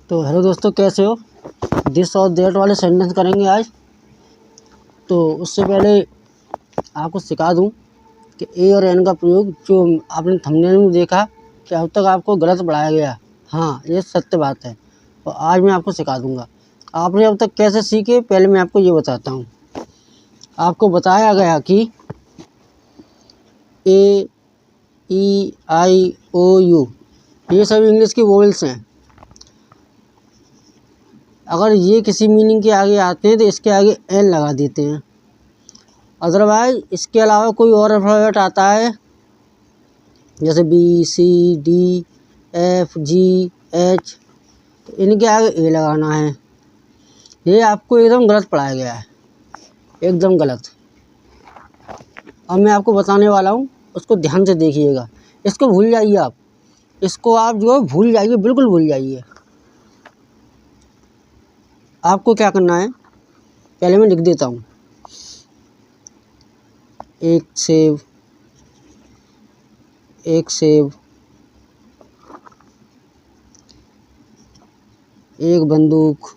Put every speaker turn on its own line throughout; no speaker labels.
तो हेलो दोस्तों, कैसे हो। दिस और दैट वाले सेंटेंस करेंगे आज। तो उससे पहले आपको सिखा दूं कि ए और एन का प्रयोग जो आपने थंबनेल में देखा कि अब तक आपको गलत पढ़ाया गया, हाँ ये सत्य बात है। और आज मैं आपको सिखा दूंगा। आपने अब तक कैसे सीखे, पहले मैं आपको ये बताता हूँ। आपको बताया गया कि ए, ई, आई, ओ, यू ये सब इंग्लिश की वोवेल्स हैं। अगर ये किसी मीनिंग के आगे आते हैं तो इसके आगे एन लगा देते हैं। अदरवाइज इसके अलावा कोई और अल्फ़ाबेट आता है जैसे बी, सी, डी, एफ, जी, एच, तो इनके आगे ए लगाना है। ये आपको एकदम गलत पढ़ाया गया है, एकदम गलत। अब मैं आपको बताने वाला हूँ, उसको ध्यान से देखिएगा। इसको भूल जाइए आप, इसको आप जो है भूल जाइए, बिल्कुल भूल जाइए। आपको क्या करना है, पहले मैं लिख देता हूँ। एक सेब, एक सेब, एक बंदूक,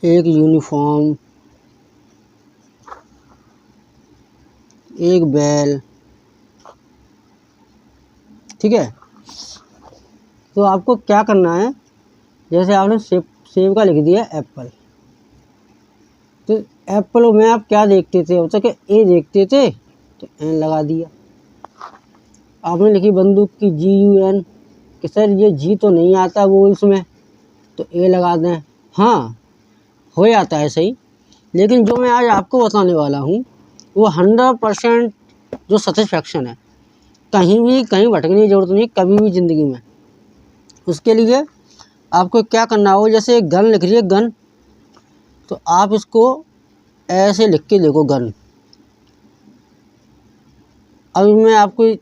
एक यूनिफॉर्म, एक बैल। ठीक है। तो आपको क्या करना है, जैसे आपने सेब का लिख दिया एप्पल, तो एप्पल में आप क्या देखते थे, अब तक ए देखते थे तो एन लगा दिया। आपने लिखी बंदूक की GUN, कि सर ये जी तो नहीं आता वो उसमें, तो ए लगा दें। हाँ हो जाता है सही, लेकिन जो मैं आज आपको बताने वाला हूँ वो 100% जो सेटिस्फैक्शन है, कहीं भटकने की जरूरत नहीं कभी भी ज़िंदगी में। उसके लिए आपको क्या करना हो, जैसे गन लिख रही है गन, तो आप इसको ऐसे लिख के देखो गन। अभी मैं आपको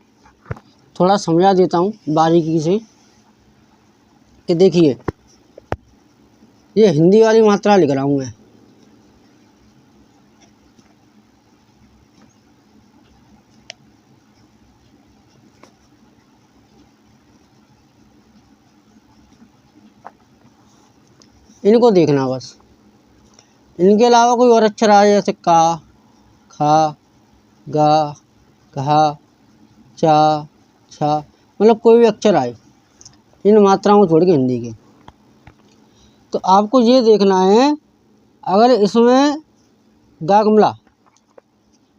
थोड़ा समझा देता हूँ बारीकी से कि देखिए, ये हिंदी वाली मात्रा लिख रहा हूँ मैं। इनको देखना बस, इनके अलावा कोई और अक्षर आ जाए जैसे का, खा, गा, कहा, चा, छा, मतलब कोई भी अक्षर आए इन मात्राओं को छोड़ के हिंदी के, तो आपको ये देखना है। अगर इसमें गागमला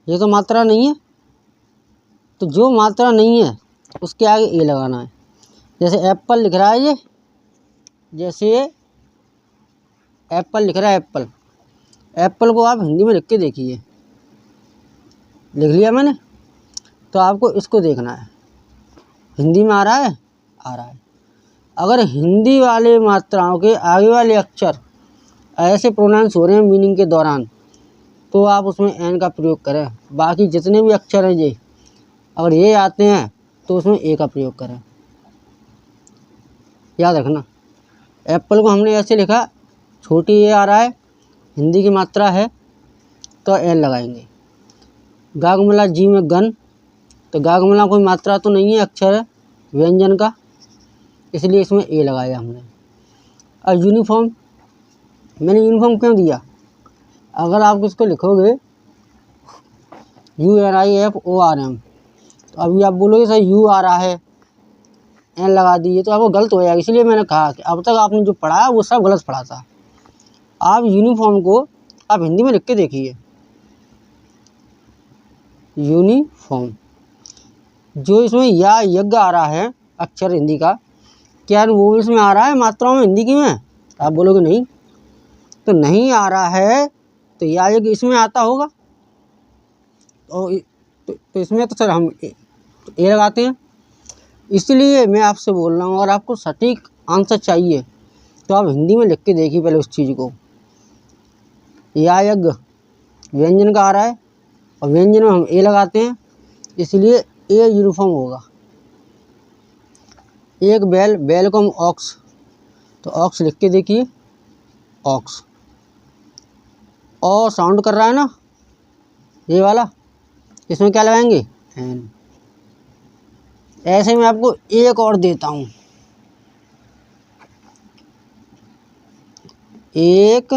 ये तो मात्रा नहीं है, तो जो मात्रा नहीं है उसके आगे ए लगाना है। जैसे एप्पल लिख रहा है ये, जैसे एप्पल लिख रहा है एप्पल, एप्पल को आप हिंदी में लिख के देखिए। लिख लिया मैंने, तो आपको इसको देखना है हिंदी में आ रहा है, आ रहा है। अगर हिंदी वाले मात्राओं के आगे वाले अक्षर ऐसे प्रोनाउंस हो रहे हैं मीनिंग के दौरान, तो आप उसमें एन का प्रयोग करें। बाकी जितने भी अक्षर हैं ये अगर ये आते हैं तो उसमें ए का प्रयोग करें। याद रखना, एप्पल को हमने ऐसे लिखा, छोटी ए आ रहा है, हिंदी की मात्रा है तो एन लगाएंगे। गागमला जी में गन, तो गागमला कोई मात्रा तो नहीं है, अक्षर है व्यंजन का, इसलिए इसमें ए लगाया हमने। और यूनिफॉर्म, मैंने यूनिफॉर्म क्यों दिया, अगर आप इसको लिखोगे UNIFORM, तो अभी आप बोलोगे सर यू आ रहा है एन लगा दीजिए, तो आपको गलत हो जाएगा। इसलिए मैंने कहा कि अब तक आपने जो पढ़ा वो सब गलत पढ़ा था। आप यूनिफॉर्म को आप हिंदी में लिख के देखिए, यूनिफॉर्म। जो इसमें या यज्ञ आ रहा है अक्षर हिंदी का, क्या वो इसमें आ रहा है मात्राओं में हिंदी की में, आप बोलोगे नहीं, तो नहीं आ रहा है तो या यज्ञ इसमें आता होगा, तो इसमें तो सर हम ए लगाते हैं। इसलिए मैं आपसे बोल रहा हूँ, अगर आपको सटीक आंसर चाहिए तो आप हिंदी में लिख के देखिए पहले उस चीज़ को। या यज्ञ व्यंजन का आ रहा है और व्यंजन में हम ए लगाते हैं, इसलिए ए यूनिफॉर्म होगा। एक बैल, बैल को हम ऑक्स, तो ऑक्स लिख के देखिए, ऑक्स। और साउंड कर रहा है ना ये वाला, इसमें क्या लगाएंगे एन। ऐसे मैं आपको एक और देता हूँ, एक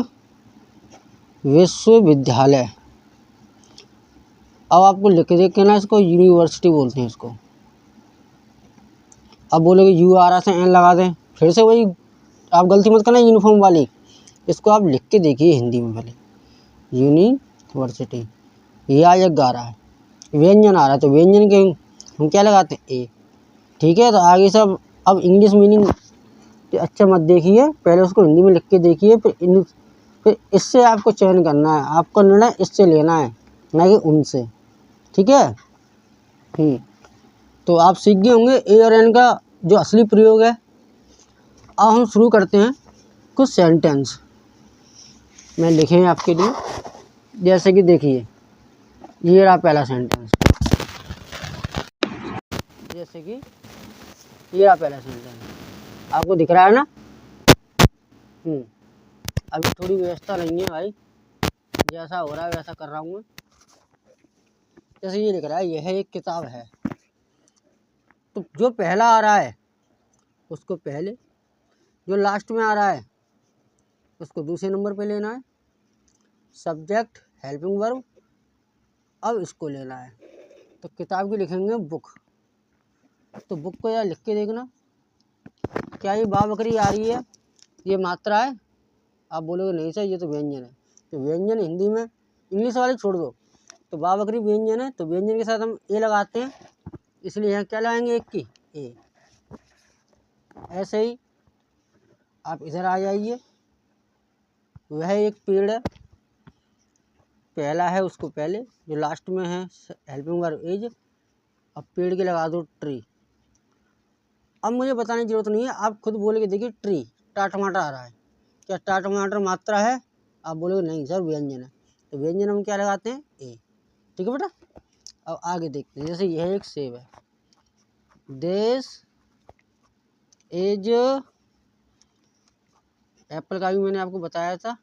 विश्वविद्यालय। अब आपको लिख के ना इसको यूनिवर्सिटी बोलते हैं इसको। अब बोलोगे यू आ रहा से एन लगा दें, फिर से वही आप गलती मत करना यूनिफॉर्म वाली। इसको आप लिख के देखिए हिंदी में पहले, यूनिवर्सिटी। ये आयक आ रहा है, व्यंजन आ रहा है, तो व्यंजन के हम क्या लगाते हैं, ए। ठीक है, तो आगे सब अब इंग्लिश मीनिंग अच्छा मत देखिए, पहले उसको हिंदी में लिख के देखिए, फिर इससे आपको चयन करना है, आपको निर्णय इससे लेना है, ना कि उनसे। ठीक है। तो आप सीख गए होंगे ए और एन का जो असली प्रयोग है। अब हम शुरू करते हैं कुछ सेंटेंस मैं लिखे हैं आपके लिए। जैसे कि देखिए, ये रहा पहला सेंटेंस। जैसे कि ये रहा पहला सेंटेंस, आपको दिख रहा है ना। अभी थोड़ी व्यवस्था नहीं है भाई, जैसा हो रहा है वैसा कर रहा हूँ मैं। जैसे ये लिख रहा है, यह एक किताब है, तो जो पहला आ रहा है उसको पहले, जो लास्ट में आ रहा है उसको दूसरे नंबर पे लेना है। सब्जेक्ट हेल्पिंग वर्ब, अब इसको लेना है। तो किताब की लिखेंगे बुक, तो बुक को यार लिख के देखना, क्या ये बा बकरी आ रही है, ये मात्रा है। आप बोलोगे नहीं सर ये तो व्यंजन है। तो व्यंजन हिंदी में, इंग्लिश वाले छोड़ दो, तो बा बकरी व्यंजन है, तो व्यंजन के साथ हम ए लगाते हैं, इसलिए यहाँ क्या लगाएंगे, एक की ए। ऐसे ही आप इधर आ जाइए, वह एक पेड़ है, पहला है उसको पहले, जो लास्ट में है हेल्पिंग वर्ब इज, अब पेड़ के लगा दो ट्री। अब मुझे बताने की जरूरत नहीं है, आप खुद बोल के देखिए, ट्री। टमाटर आ रहा है, क्या टमाटर मात्रा है, आप बोलोगे नहीं सर व्यंजन है, तो व्यंजन हम क्या लगाते हैं, ए। ठीक है बेटा। अब आगे देखते हैं, जैसे यह एक सेब है, दिस इज एप्पल का भी मैंने आपको बताया था,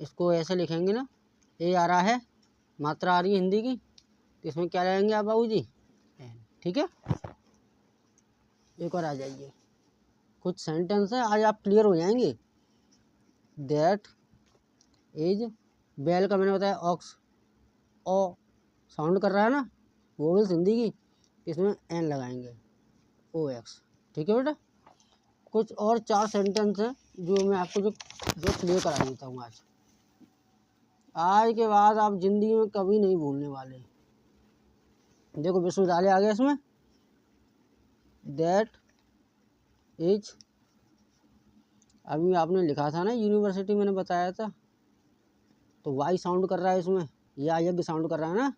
इसको ऐसे लिखेंगे ना, ए आ रहा है, मात्रा आ रही है हिंदी की, तो इसमें क्या लगाएंगे आप बाबूजी, ठीक है। एक और आ जाइए, कुछ सेंटेंस है, आज आप क्लियर हो जाएंगे। दैट इज, बैल का मैंने बताया ऑक्स, ओ साउंड कर रहा है ना, वोवेल्स हिंदी की, इसमें एन लगाएंगे, ओ एक्स। ठीक है बेटा। कुछ और 4 सेंटेंस हैं जो मैं आपको जो क्लियर करा देता हूँ आज के बाद आप जिंदगी में कभी नहीं भूलने वाले। देखो विश्वविद्यालय आ गया इसमें, दैट इज, अभी आपने लिखा था ना यूनिवर्सिटी, मैंने बताया था, तो वाई साउंड कर रहा है इसमें, या यज्ञ साउंड कर रहा है ना,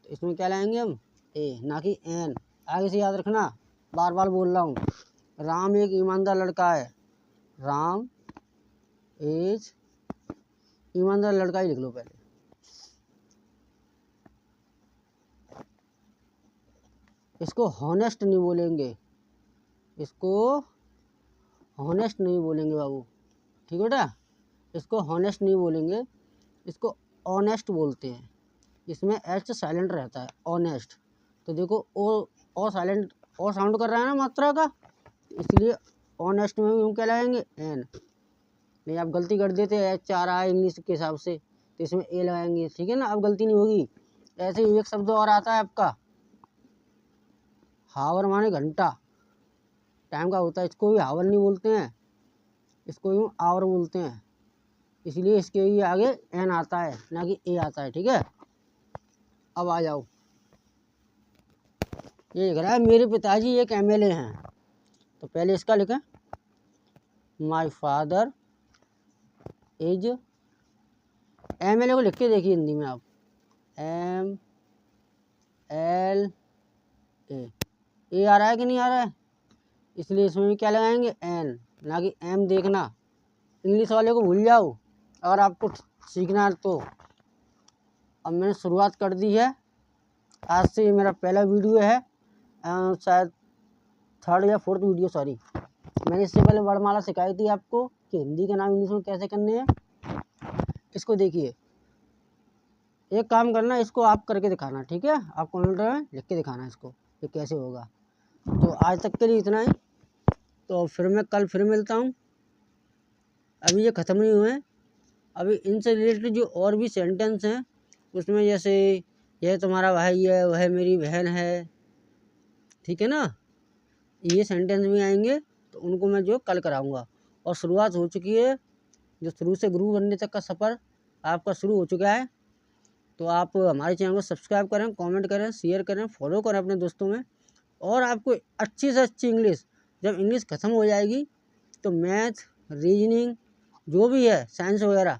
तो इसमें क्या लाएंगे हम, ए, ना कि एन। आगे से याद रखना, बार बार बोल रहा हूँ, राम एक ईमानदार लड़का है, राम इज ईमानदार लड़का ही लिख लो पहले। इसको हॉनेस्ट नहीं बोलेंगे, इसको हॉनेस्ट नहीं बोलेंगे बाबू, ठीक है बेटा। इसको हॉनेस्ट नहीं बोलेंगे, इसको ऑनेस्ट बोलते हैं, इसमें एच साइलेंट रहता है, ऑनेस्ट। तो देखो ओ साइलेंट, ओ साउंड कर रहा है ना मात्रा का, इसलिए ऑनेस्ट में भी हम क्या लगाएंगे, एन। नहीं आप गलती कर देते, एच आ रहा है इंग्लिश के हिसाब से, तो इसमें ए लगाएंगे, ठीक है ना, अब गलती नहीं होगी। ऐसे ही एक शब्द और आता है आपका, हावर माने घंटा, टाइम का होता है, इसको भी हावर नहीं बोलते हैं, इसको भी आवर बोलते हैं, इसलिए इसके भी आगे एन आता है, ना कि ए आता है। ठीक है। अब आ जाओ, ये लिख रहा है मेरे पिताजी एक एमएलए हैं, तो पहले इसका लिखें, माय फादर इज, एमएलए को लिख के देखिए हिंदी में आप, एम एल ए आ रहा है कि नहीं आ रहा है, इसलिए इसमें भी क्या लगाएंगे, एन, ना कि एम। देखना इंग्लिश वाले को भूल जाओ अगर आपको सीखना है तो। अब मैंने शुरुआत कर दी है, आज से ये मेरा पहला वीडियो है, शायद 3rd या 4th वीडियो, सॉरी। मैंने इससे पहले वर्णमाला सिखाई थी आपको कि हिंदी के नाम इंग्लिश में कैसे करने हैं। इसको देखिए, एक काम करना, इसको आप करके दिखाना, ठीक है, आप कमेंट में लिख के दिखाना इसको, ये कैसे होगा। तो आज तक के लिए इतना ही। तो फिर मैं कल फिर मिलता हूँ। अभी ये ख़त्म नहीं हुए, अभी इनसे रिलेटेड जो और भी सेंटेंस हैं उसमें जैसे यह तुम्हारा भाई है, वह मेरी बहन है, ठीक है ना, ये सेंटेंस भी आएंगे तो उनको मैं जो कल कराऊंगा। और शुरुआत हो चुकी है, जो शुरू से गुरु बनने तक का सफ़र आपका शुरू हो चुका है। तो आप हमारे चैनल को सब्सक्राइब करें, कमेंट करें, शेयर करें, फॉलो करें अपने दोस्तों में। और आपको अच्छी से अच्छी इंग्लिश, जब इंग्लिश ख़त्म हो जाएगी तो मैथ, रीजनिंग, जो भी है साइंस वगैरह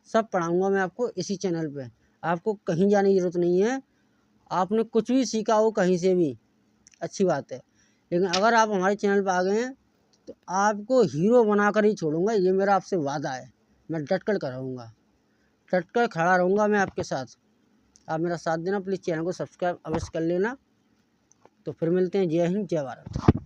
सब पढ़ाऊँगा मैं आपको इसी चैनल पे। आपको कहीं जाने की ज़रूरत नहीं है। आपने कुछ भी सीखा हो कहीं से भी, अच्छी बात है, लेकिन अगर आप हमारे चैनल पर आ गए हैं तो आपको हीरो बनाकर ही छोड़ूंगा, ये मेरा आपसे वादा है। मैं डट कर रहूँगा, डट कर खड़ा रहूँगा मैं आपके साथ। आप मेरा साथ देना, प्लीज़ चैनल को सब्सक्राइब अवश्य कर लेना। तो फिर मिलते हैं। जय हिंद, जय भारत।